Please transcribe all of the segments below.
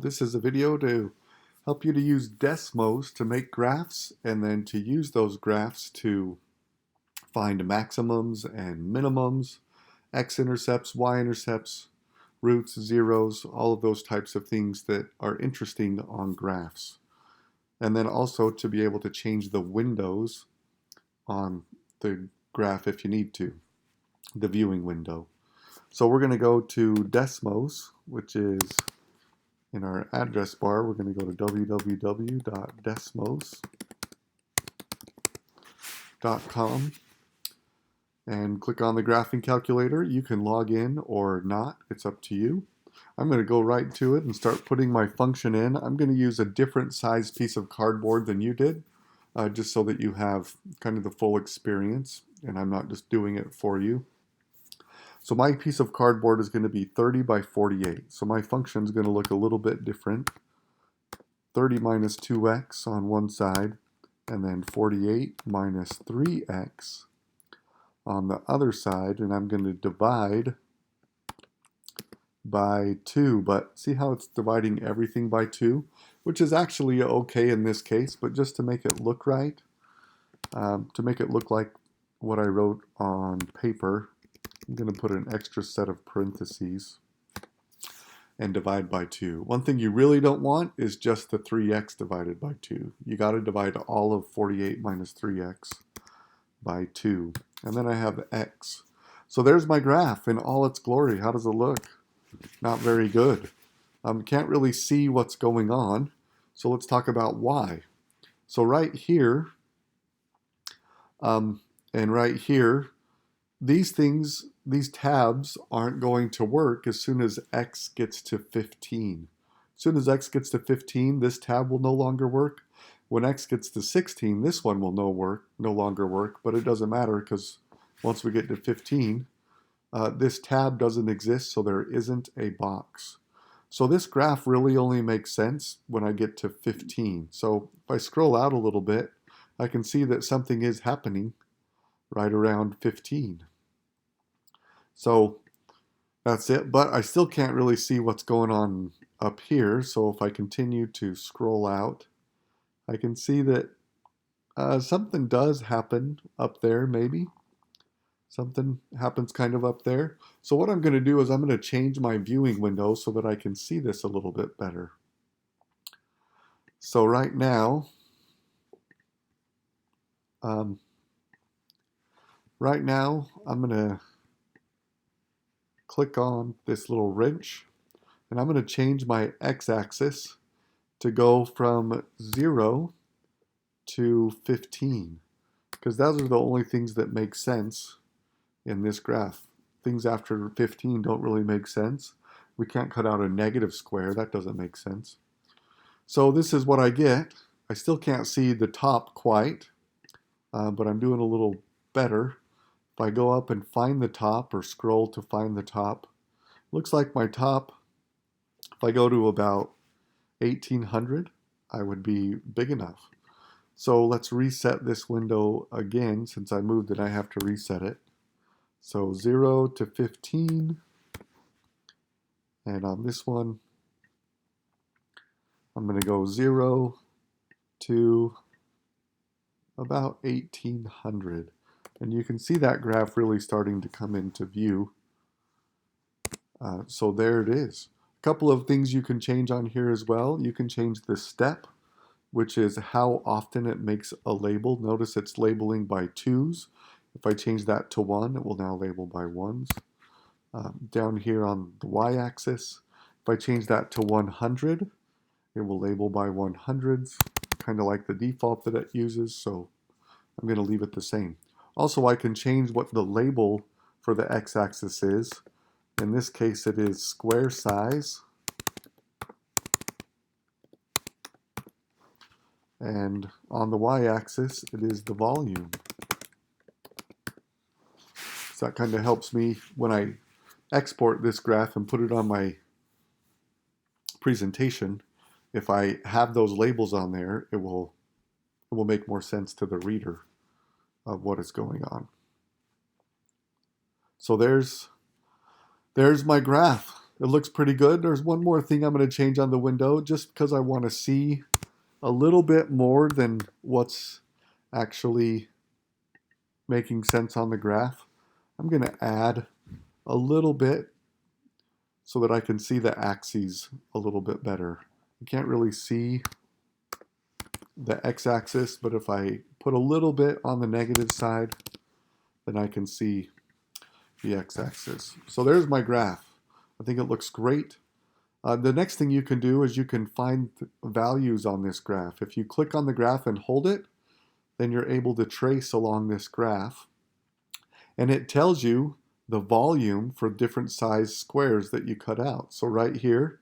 this is a video to help you to use Desmos to make graphs and then to use those graphs to find maximums and minimums, x-intercepts, y-intercepts, roots, zeros, all of those types of things that are interesting on graphs. And then also to be able to change the windows on the graph if you need to, the viewing window. So we're going to go to Desmos, which is in our address bar. We're going to go to www.desmos.com and click on the graphing calculator. You can log in or not, it's up to you. I'm going to go right to it and start putting my function in. I'm going to use a different size piece of cardboard than you did, just so that you have kind of the full experience and I'm not just doing it for you. So my piece of cardboard is going to be 30 by 48. So my function is going to look a little bit different. 30 minus 2x on one side, and then 48 minus 3x on the other side, and I'm going to divide by 2. But see how it's dividing everything by 2, which is actually okay in this case, but just to make it look right, to make it look like what I wrote on paper, I'm going to put an extra set of parentheses and divide by 2. One thing you really don't want is just the 3x divided by 2. You got to divide all of 48 minus 3x by 2. And then I have x. So there's my graph in all its glory. How does it look? Not very good. Can't really see what's going on. So let's talk about y. So right here, and right here, these tabs aren't going to work as soon as x gets to 15. As soon as x gets to 15, this tab will no longer work. When x gets to 16, this one will no longer work, but it doesn't matter because once we get to 15, this tab doesn't exist, so there isn't a box. So this graph really only makes sense when I get to 15. So if I scroll out a little bit, I can see that something is happening right around 15. So that's it, but I still can't really see what's going on up here. So if I continue to scroll out, I can see that something does happen up there, maybe. Something happens kind of up there. So what I'm going to do is I'm going to change my viewing window so that I can see this a little bit better. So right now, I'm going to click on this little wrench, and I'm going to change my x-axis to go from 0 to 15, because those are the only things that make sense in this graph. Things after 15 don't really make sense. We can't cut out a negative square. That doesn't make sense. So this is what I get. I still can't see the top quite, but I'm doing a little better. If I go up and find the top or scroll to find the top, looks like my top, if I go to about 1800, I would be big enough. So let's reset this window again. Since I moved it, I have to reset it. So 0 to 15, and on this one, I'm going to go 0 to about 1800. And you can see that graph really starting to come into view. So there it is. A couple of things you can change on here as well. You can change the step, which is how often it makes a label. Notice it's labeling by 2s. If I change that to 1, it will now label by 1s. Down here on the y-axis, if I change that to 100, it will label by 100s, kind of like the default that it uses, so I'm going to leave it the same. Also, I can change what the label for the x-axis is. In this case, it is square size. And on the y-axis, it is the volume. So that kind of helps me when I export this graph and put it on my presentation. If I have those labels on there, it will make more sense to the reader of what is going on. So there's my graph. It looks pretty good. There's one more thing I'm going to change on the window just because I want to see a little bit more than what's actually making sense on the graph. I'm going to add a little bit so that I can see the axes a little bit better. You can't really see the x-axis, but if I put a little bit on the negative side, then I can see the x-axis. So there's my graph. I think it looks great. The next thing you can do is you can find values on this graph. If you click on the graph and hold it, then you're able to trace along this graph. And it tells you the volume for different size squares that you cut out. So right here,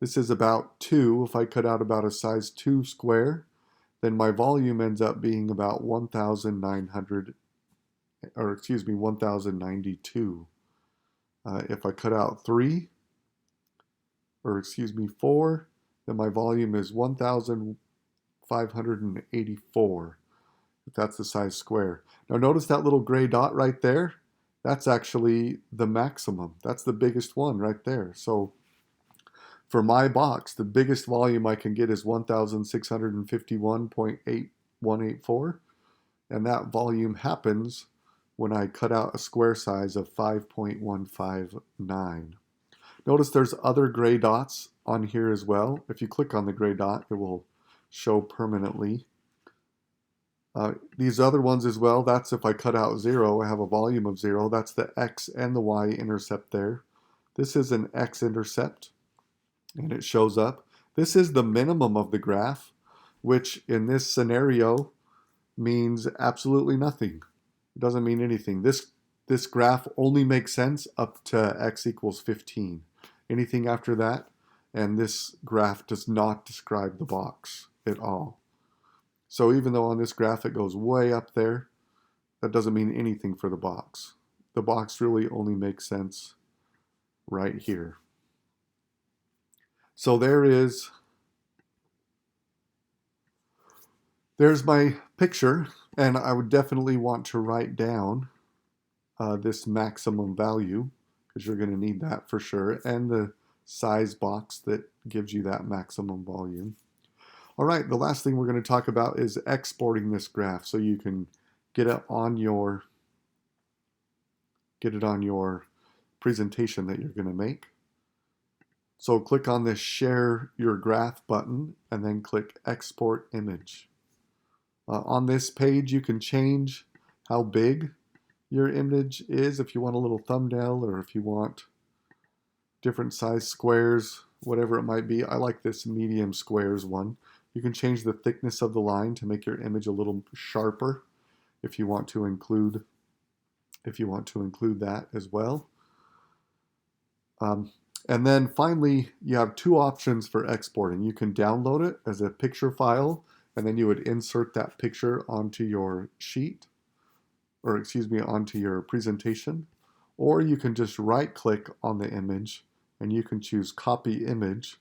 this is about 2. If I cut out about a size 2 square, then my volume ends up being about 1,900, or excuse me, 1,092. If I cut out 3, or excuse me, 4, then my volume is 1,584, if that's the size square. Now notice that little gray dot right there? That's actually the maximum. That's the biggest one right there. So for my box, the biggest volume I can get is 1,651.8184, and that volume happens when I cut out a square size of 5.159. Notice there's other gray dots on here as well. If you click on the gray dot, it will show permanently. These other ones as well, that's if I cut out 0, I have a volume of 0. That's the x and the y intercept there. This is an x-intercept, and it shows up. This is the minimum of the graph, which in this scenario means absolutely nothing. It doesn't mean anything. This graph only makes sense up to x equals 15. Anything after that, and this graph does not describe the box at all. So even though on this graph it goes way up there, that doesn't mean anything for the box. The box really only makes sense right here. So there's my picture, and I would definitely want to write down this maximum value, because you're going to need that for sure, and the size box that gives you that maximum volume. All right, the last thing we're going to talk about is exporting this graph so you can get it on your presentation that you're going to make. So click on this Share Your Graph button and then click Export Image. On this page, you can change how big your image is, if you want a little thumbnail or if you want different size squares, whatever it might be. I like this medium squares one. You can change the thickness of the line to make your image a little sharper if you want to include that as well. And then finally, you have two options for exporting. You can download it as a picture file, and then you would insert that picture onto your sheet, or excuse me, onto your presentation. Or you can just right-click on the image, and you can choose Copy Image,